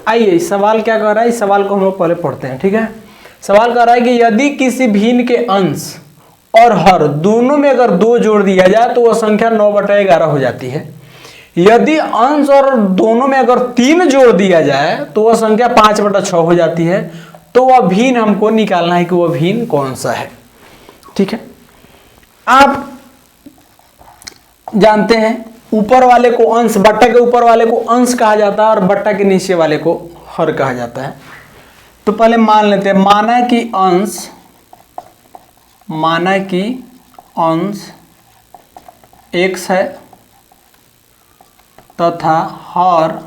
आइए सवाल क्या कह रहा है, इस सवाल को हम लोग पहले पढ़ते हैं। ठीक है, सवाल कह रहा है कि यदि किसी भिन्न के अंश और हर दोनों में अगर 2 जोड़ दिया जाए तो वह संख्या 9/11 हो जाती है। यदि अंश और दोनों में अगर 3 जोड़ दिया जाए तो वह संख्या 5/6 हो जाती है। तो वह भिन्न हमको निकालना है कि वह भिन्न कौन सा है। ठीक है, आप जानते हैं ऊपर वाले को अंश, बट्टा के ऊपर वाले को अंश कहा जाता है और बट्टा के नीचे वाले को हर कहा जाता है। तो पहले मान लेते हैं, माना कि अंश x है तथा हर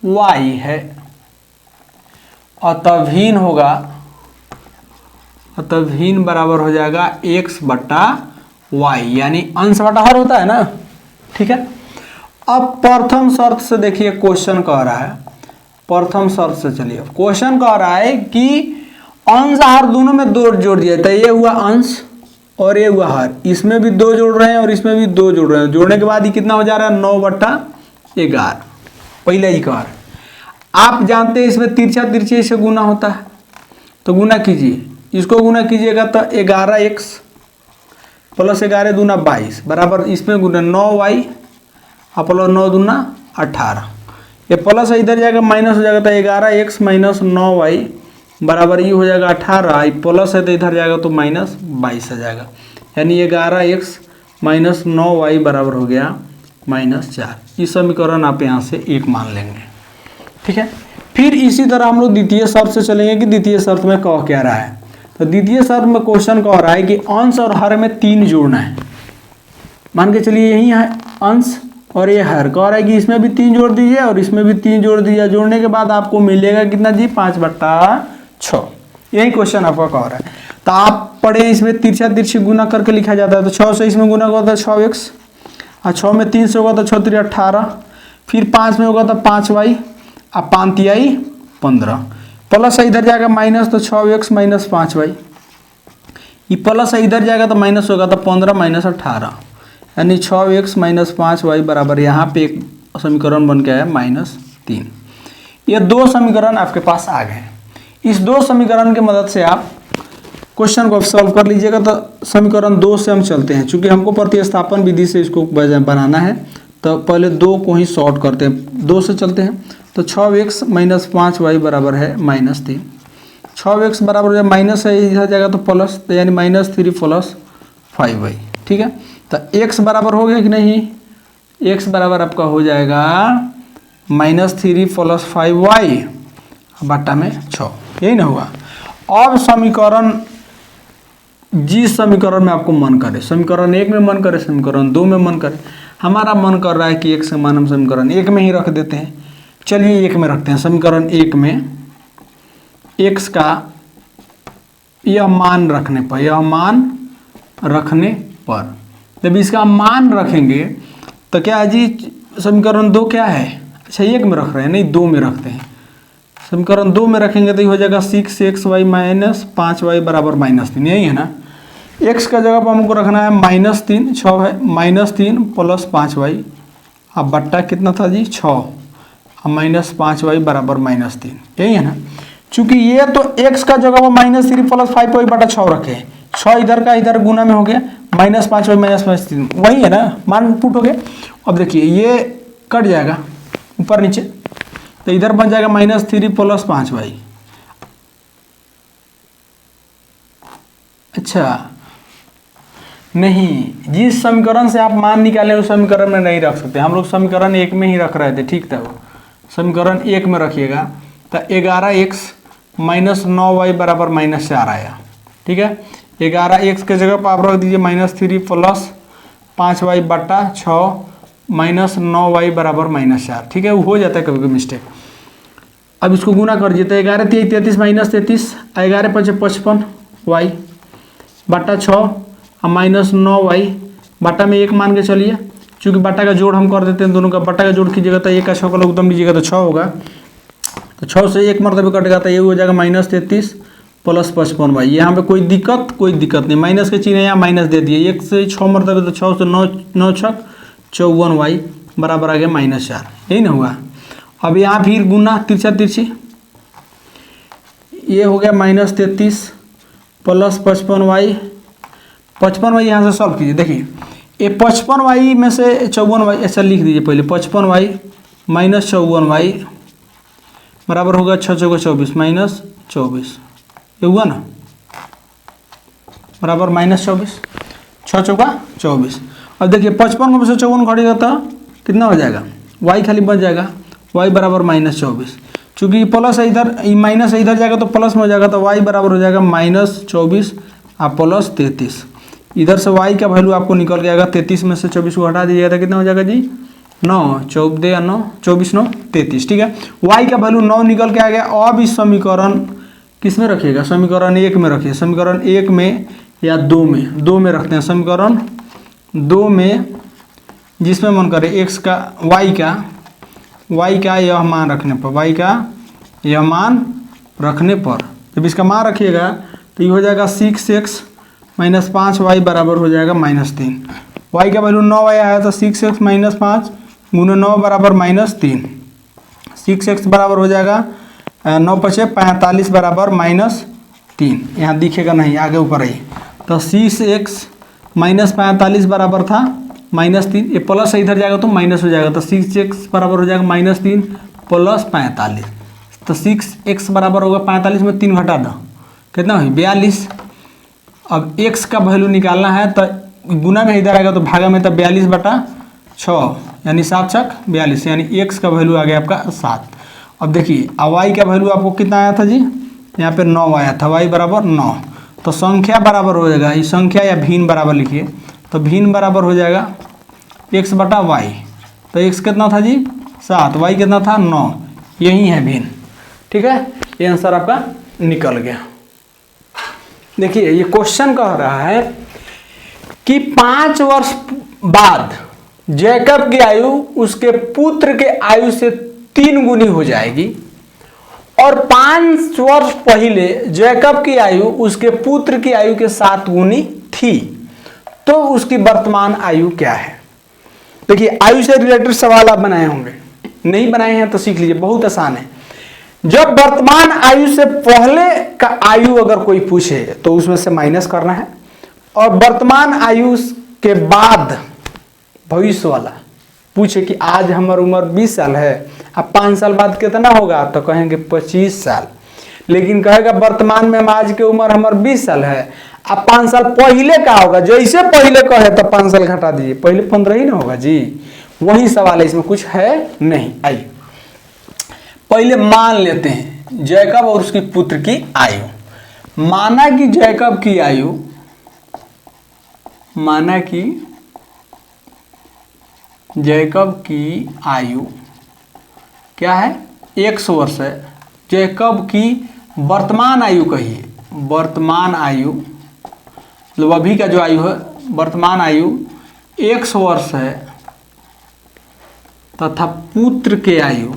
y है, अतः भिन्न होगा, अतः भिन्न बराबर हो जाएगा x/y, यानी अंश बटा हर होता है ना। ठीक है, अब प्रथम शर्त से देखिए क्वेश्चन कह रहा है, प्रथम शर्त से चलिए, क्वेश्चन कह रहा है कि अंश हर दोनों में 2 जोड़ दिया जाता है। ये हुआ अंश और ये हुआ हर, इसमें भी 2 जोड़ रहे हैं और इसमें भी 2 जोड़ रहे हैं। जोड़ने के बाद ही कितना हो जा रहा है, 9/11। पहले ही कह रहा है, आप जानते हैं इसमें तिरछा तिरछी से गुना होता है, तो गुना कीजिए, इसको गुना कीजिएगा तो 11x + 11 दूना 22 बराबर इसमें गुना 9y और प्लस 9 दूना 18। ये प्लस इधर जाएगा माइनस हो जाएगा, तो 11x - 9y बराबर ये हो जाएगा 18। प्लस है तो इधर जाएगा तो -22 आ जाएगा, यानी 11x - 9y बराबर हो गया -4। इस समीकरण आप यहाँ से 1 मान लेंगे। ठीक है, फिर इसी तरह हम लोग द्वितीय शर्त से चलेंगे कि द्वितीय शर्त में कह क्या रहा है। तो द्वितीय शर्त में क्वेश्चन कह रहा है कि अंश और हर में 3 जोड़ना है। मान के चलिए यही है अंश और ये हर, कह रहा है कि इसमें भी 3 जोड़ दीजिए और इसमें भी 3 जोड़ दीजिए। जोड़ने के बाद आपको मिलेगा कितना जी, 5/6। यही क्वेश्चन आपका कह रहा है। तो आप पढ़े इसमें तिरछा तिरछी गुना करके लिखा जाता है। तो 6 से इसमें गुना होता है 6x, और 6 में 3 से होगा तो 6 × 3 = 18, फिर 5 में होगा तो 5y और 5 × 3 = 15। प्लस है इधर जाएगा माइनस, तो 6x - 5y, ये प्लस है इधर जाएगा तो माइनस होगा, तो 15 - 18, यानी 6x - 5y बराबर यहाँ पे एक समीकरण बन गया है -3। ये 2 समीकरण आपके पास आ गए। इस 2 समीकरण की मदद से आप क्वेश्चन को सॉल्व कर लीजिएगा। तो समीकरण 2 से हम चलते हैं, चूंकि हमको प्रतिस्थापन विधि से इसको बनाना है, तो पहले 2 को ही सॉर्ट करते हैं। 2 से चलते हैं, तो 6x - 5y बराबर है -3। 6x बराबर है माइनस है, इधर जाएगा तो प्लस, तो यानी -3 + 5y। ठीक है, तो x बराबर हो गया कि नहीं, x बराबर आपका हो जाएगा -3 + 5y बट्टा में 6, यही ना हुआ। अब समीकरण, जिस समीकरण में आपको मन करे, समीकरण 1 में मन करे, समीकरण 2 में मन करे, हमारा मन कर रहा है कि x का मान हम समीकरण 1 में ही रख देते हैं। चलिए 1 में रखते हैं। समीकरण 1 में x का यह मान रखने पर, जब इसका मान रखेंगे तो क्या जी, समीकरण 2 क्या है, अच्छा 1 में रख रहे हैं, नहीं 2 में रखते हैं। समीकरण 2 में रखेंगे तो ये हो जाएगा 6xy - 5y बराबर -3, यही है ना। x का जगह पर हमको रखना है -3, 6 है, -3 + 5y, अब बट्टा कितना था जी 6, अब -5y बराबर -3, यही है ना। चूंकि ये तो x का जगह पर -3 + 5y बटा 6 रखे हैं, 6 इधर का इधर गुना में हो गया, -5y - 3 वही है ना, मान पुट हो गया। अब देखिए ये कट जाएगा ऊपर नीचे, तो इधर बन जाएगा -3 + 5y। अच्छा नहीं, जिस समीकरण से आप मान निकालें उस समीकरण में नहीं रख सकते, हम लोग समीकरण 1 में ही रख रहे थे। ठीक था, वो समीकरण 1 में रखिएगा तो 11x - 9y बराबर -4 आया। ठीक है, 11x के जगह पर आप रख दीजिए -3 + 5y बट्टा 6 -9y बराबर -4। ठीक है, वो हो जाता है कभी कभी मिस्टेक। अब इसको गुना कर दीजिए, तो 11 × 3 = 33 -33, 11 × 5 = 55 y बट्टा 6 और -9y बट्टा में 1 मान के चलिए, चूँकि बट्टा का जोड़ हम कर देते हैं, दोनों का बट्टा का जोड़ कीजिएगा तो 1 का 6 का लघुत्तम लीजिएगा तो 6 होगा, तो 6 से 1 मरतबे कटेगा तो ये हो जाएगा -33 + 55y। यहाँ पे कोई दिक्कत नहीं, माइनस के चिन्ह यहाँ माइनस दे दिए, 1 से 6 मरतबे तो 6 से 9 = 54y बराबर आ गया -4, यही ना हुआ। अब यहाँ फिर गुना तिरछा तिरछी, ये हो गया -33 प्लस 55y, 55y यहाँ से सॉल्व कीजिए। देखिए ये 55y में से 54y ऐसा लिख दीजिए पहले, 55y माइनस 54y बराबर होगा 6 चौका 24 माइनस 24, ये हुआ ना, बराबर -24, 6 चौका 24। अब देखिए 55 में से 54 घटेगा तो कितना हो जाएगा, y खाली बच जाएगा, y बराबर -24। चूँकि प्लस है इधर, माइनस इधर जाएगा तो प्लस में हो जाएगा, तो y बराबर हो जाएगा -24 और प्लस 33। इधर से y का वैल्यू आपको निकल के आएगा, 33 में से 24 को हटा दीजिएगा तो कितना हो जाएगा जी, 9, 14 9, 24 9 33, ठीक है। y का वैल्यू 9 निकल के आ गया। अब इस समीकरण किस में रखिएगा, समीकरण 1 में रखिए, समीकरण 1 में या 2 में, 2 में रखते हैं, समीकरण 2 में जिसमें मन करे x का y का यह मान रखने पर, y का यह मान रखने पर जब इसका मान रखिएगा तो ये हो जाएगा 6x माइनस 5y बराबर हो जाएगा -3। y का वैल्यू 9 आया है तो 6x माइनस 5 गुना 9 बराबर -3, 6x बराबर हो जाएगा 9 पचे 45 बराबर -3, यहाँ दिखेगा नहीं, आगे ऊपर आई, तो 6x माइनस 45 बराबर था -3, ये प्लस इधर जाएगा तो माइनस हो जाएगा, तो 6x बराबर हो जाएगा -3 प्लस 45, तो 6x बराबर होगा 45 में 3 घटा दो कितना हुई 42। अब x का वैल्यू निकालना है तो गुना में इधर आएगा तो भागा में, तो 42/6 यानी 7 छक 42, यानी x का वैल्यू आ गया आपका 7। अब देखिए y का वैल्यू आपको कितना आया था जी, यहाँ पे 9 आया था, y बराबर 9, तो संख्या बराबर हो जाएगा, ये संख्या या भिन्न बराबर लिखिए, तो भिन्न बराबर हो जाएगा x/y, तो x कितना था जी 7, y कितना था 9, यही है भिन्न, ठीक है। ये आंसर आपका निकल गया। देखिए ये क्वेश्चन कह रहा है कि 5 वर्ष बाद जैकब की आयु उसके पुत्र के आयु से 3 गुनी हो जाएगी और 5 वर्ष पहले जैकब की आयु उसके पुत्र की आयु के 7 गुनी थी, तो उसकी वर्तमान आयु क्या है। देखिए आयु से रिलेटेड सवाल आप बनाए होंगे, नहीं बनाए हैं तो सीख लीजिए, बहुत आसान है। जब वर्तमान आयु से पहले का आयु अगर कोई पूछे तो उसमें से माइनस करना है, और वर्तमान आयु के बाद भविष्य वाला पूछे कि आज हमारी उम्र 20 साल है, अब 5 साल बाद कितना होगा, तो कहेंगे 25 साल। लेकिन कहेगा वर्तमान में आज की उम्र हमारे 20 साल है, अब 5 साल पहले का होगा, जैसे पहले कहे तो 5 साल घटा दीजिए, पहले 15 ही ना होगा जी, वही सवाल है, इसमें कुछ है नहीं। आइए पहले मान लेते हैं जैकब और उसके पुत्र की आयु। माना कि जैकब की आयु, माना कि जैकब की आयु क्या है 100 वर्ष है। जैकब की वर्तमान आयु कहिए, वर्तमान आयु मतलब अभी का जो आयु है, वर्तमान आयु 100 वर्ष है, तथा पुत्र के आयु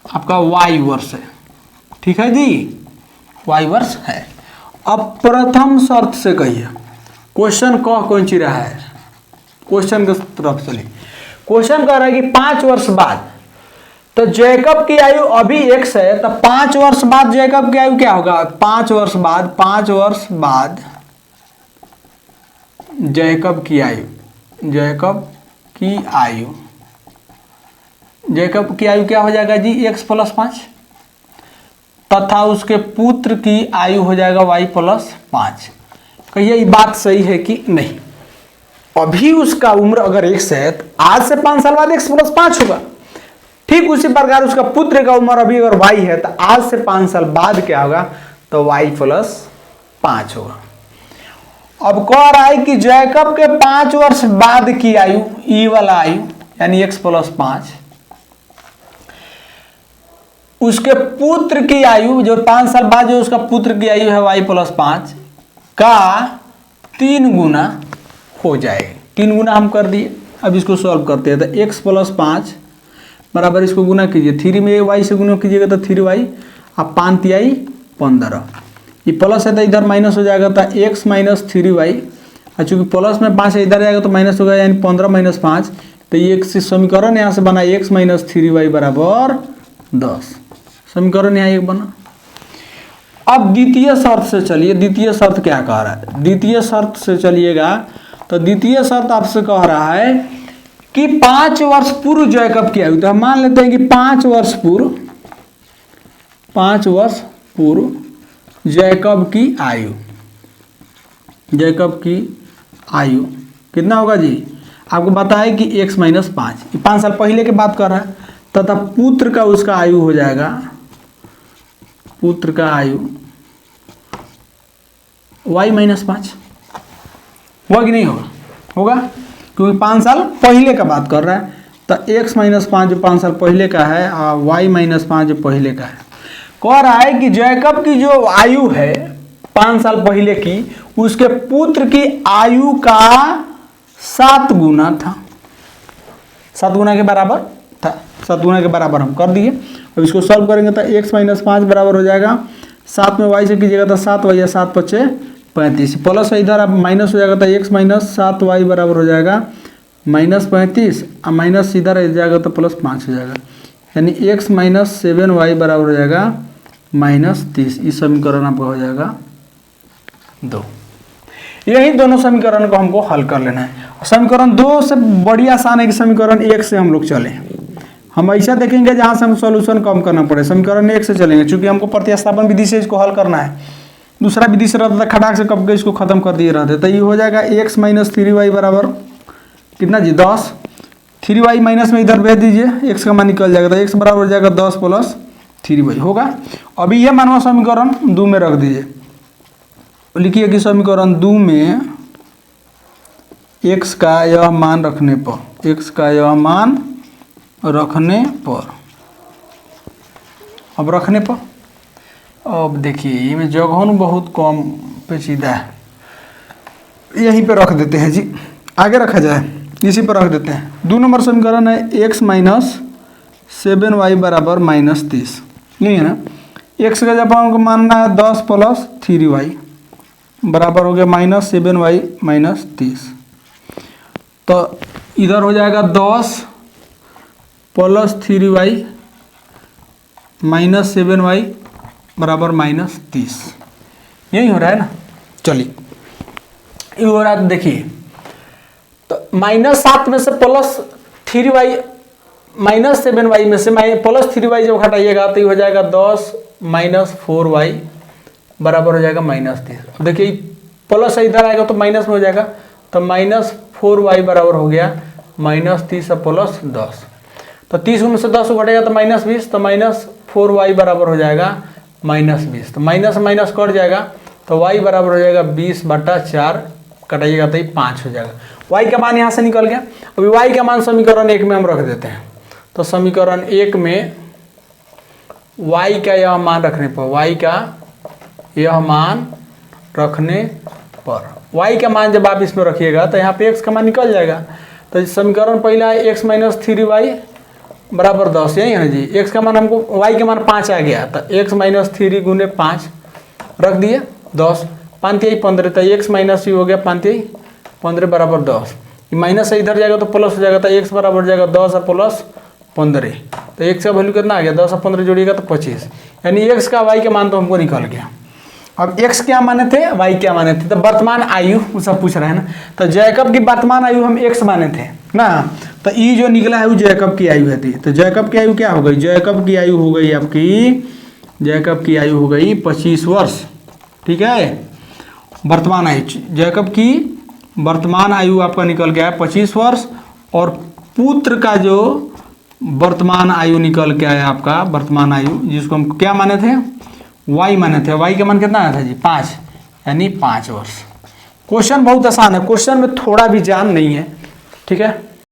आपका y वर्ष है, ठीक है जी, y वर्ष है। अब प्रथम शर्त से कहिए, क्वेश्चन कौन सी रहा है, क्वेश्चन की तरफ चलिए। क्वेश्चन कह रहा है कि 5 वर्ष बाद, तो जैकब की आयु अभी 1 है, तो 5 वर्ष बाद जैकब की आयु क्या होगा, 5 वर्ष बाद, 5 वर्ष बाद जैकब की आयु, जैकब की आयु, जैकब की आयु क्या हो जाएगा जी x + 5, तथा उसके पुत्र की आयु हो जाएगा y + 5। कहिए ये बात सही है कि नहीं। अभी उसका उम्र अगर 1 है तो आज से 5 साल बाद x + 5 होगा, ठीक उसी प्रकार उसका पुत्र का उम्र अभी अगर y है तो आज से 5 साल बाद क्या होगा, तो y + 5 होगा। अब कह रहा है कि जैकब के 5 वर्ष बाद की आयु, ई वाला आयु यानी x + 5, उसके पुत्र की आयु जो 5 साल बाद जो उसका पुत्र की आयु है y + 5 का 3 गुना हो जाएगी। 3 गुना हम कर दिए, अब इसको सॉल्व करते हैं। तो x + 5 बराबर इसको गुना कीजिए, 3 में y से गुना कीजिएगा तो 3y, अब 5 तिहाई 15, ये प्लस है तो इधर माइनस हो जाएगा, तो x - 3y, और चूँकि प्लस में 5 है इधर जाएगा तो माइनस होगा, यानी 15 - 5 तो ये एक समीकरण यहाँ से बना x माइनस 3y बराबर 10। समीकरण यहाँ एक बना। अब द्वितीय शर्त से चलिए, द्वितीय शर्त क्या कह रहा है, द्वितीय शर्त से चलिएगा तो द्वितीय शर्त आपसे कह रहा है कि 5 वर्ष पूर्व जैकब की आयु, तो हम मान लेते हैं कि 5 वर्ष पूर्व जैकब की आयु कितना होगा जी, आपको बताया कि x माइनस 5, 5 साल पहले की बात कर रहा है, तथा पुत्र का उसका आयु हो जाएगा, पुत्र का आयु y माइनस 5 होगा कि नहीं होगा, होगा क्योंकि 5 साल पहले का बात कर रहा है। तो x माइनस 5 जो 5 साल पहले का है और y माइनस 5 जो पहले का है, कह रहा है कि जैकब की जो आयु है 5 साल पहले की, उसके पुत्र की आयु का 7 गुना था, 7 गुना के बराबर था, 7 गुना के बराबर हम कर दिए। अब इसको सॉल्व करेंगे तो x माइनस 5 बराबर हो जाएगा 7 में y से कीजिएगा तो 7y या 7 पचे 35, प्लस इधर अब माइनस हो जाएगा तो x माइनस 7y बराबर हो जाएगा माइनस 35, और माइनस इधर आ जाएगा तो प्लस 5 हो जाएगा, यानी x माइनस 7y बराबर हो जाएगा माइनस 30। इस समीकरण आपका हो जाएगा 2। यही दोनों समीकरण को हमको हल कर लेना है। समीकरण 2 से बड़ी आसान है कि समीकरण 1 से हम लोग चले, हम ऐसा देखेंगे जहाँ से हम सॉल्यूशन कम करना पड़े, समीकरण 1 से चलेंगे, क्योंकि हमको प्रतिस्थापन विधि से इसको हल करना है। दूसरा विधि से रहता था खटाक से कब के इसको खत्म कर दिए रहते, तो ये हो जाएगा x माइनस 3y बराबर कितना जी 10, 3y माइनस में इधर भेज दीजिए, x का मान निकल जाएगा, तो x बराबर हो जाएगा 10 प्लस 3y होगा। अभी ये मानवा समीकरण 2 में रख दीजिए, लिखिए कि समीकरण 2 में x का यह मान रखने पर, x का यह मान रखने पर, अब रखने पर, अब देखिए ये जगह बहुत कम पेचीदा है, यहीं पे रख देते हैं जी, आगे रखा जाए, इसी पर रख देते हैं। 2 नंबर समीकरण है x माइनस 7y बराबर माइनस 30, नहीं है ना, x का जब हमको मानना है 10 प्लस 3y बराबर हो गया माइनस 7y माइनस 30, तो इधर हो जाएगा 10 प्लस 3y माइनस 7y बराबर माइनस 30, यही हो रहा है ना। चलिए ये हो रहा है, देखिए तो माइनस 7 में से प्लस 3y माइनस 7y में से प्लस 3y जब घटाइएगा तो ये हो जाएगा 10 माइनस 4y बराबर हो जाएगा माइनस 30। देखिए प्लस इधर आएगा तो माइनस में हो जाएगा, तो माइनस 4y बराबर हो गया माइनस 30 प्लस 10, तो 30 में से 10 घटेगा तो माइनस 20, तो माइनस 4y बराबर हो जाएगा माइनस 20, तो माइनस माइनस कट जाएगा, तो y बराबर हो जाएगा 20/4, कटाइएगा तो 5 हो जाएगा। y का मान यहाँ से निकल गया। अभी y का मान समीकरण 1 में हम रख देते हैं, तो समीकरण 1 में y का यह मान रखने पर, y का यह मान रखने पर, y का मान जब आप इसमें रखिएगा तो यहाँ पे x का मान निकल जाएगा। तो समीकरण पहला है x माइनस 3y बराबर 10, यही है जी, x का मान हमको y के मान 5 आ गया, तो x माइनस 3 गुने 5 रख दिए 10, 5 15, तो x माइनस हो गया 5 15 बराबर 10, ये माइनस से इधर जाएगा तो प्लस हो जाएगा, तो x बराबर हो जाएगा 10 और प्लस 15, तो x का वैल्यू कितना आ गया 10 और 15 जोड़िएगा तो 25, यानी x का y का मान तो हमको निकल गया। अब x क्या माने थे, y क्या माने थे, तो वर्तमान आयु वो सब पूछ रहे हैं ना, तो जैकब की वर्तमान आयु हम x माने थे ना, तो ई जो निकला है वो जैकब की आयु है। तो जैकब की आयु क्या हो गई, जैकब की आयु हो गई आपकी, जैकब की आयु हो गई 25 वर्ष, ठीक है। वर्तमान आयु जैकब की वर्तमान आयु आपका निकल गया है 25 वर्ष, और पुत्र का जो वर्तमान आयु निकल के आया आपका, वर्तमान आयु जिसको हम क्या माने थे, y माने थे, y का मान कितना आया था जी 5, यानी 5 वर्ष। क्वेश्चन बहुत आसान है, क्वेश्चन में थोड़ा भी जान नहीं है, ठीक है।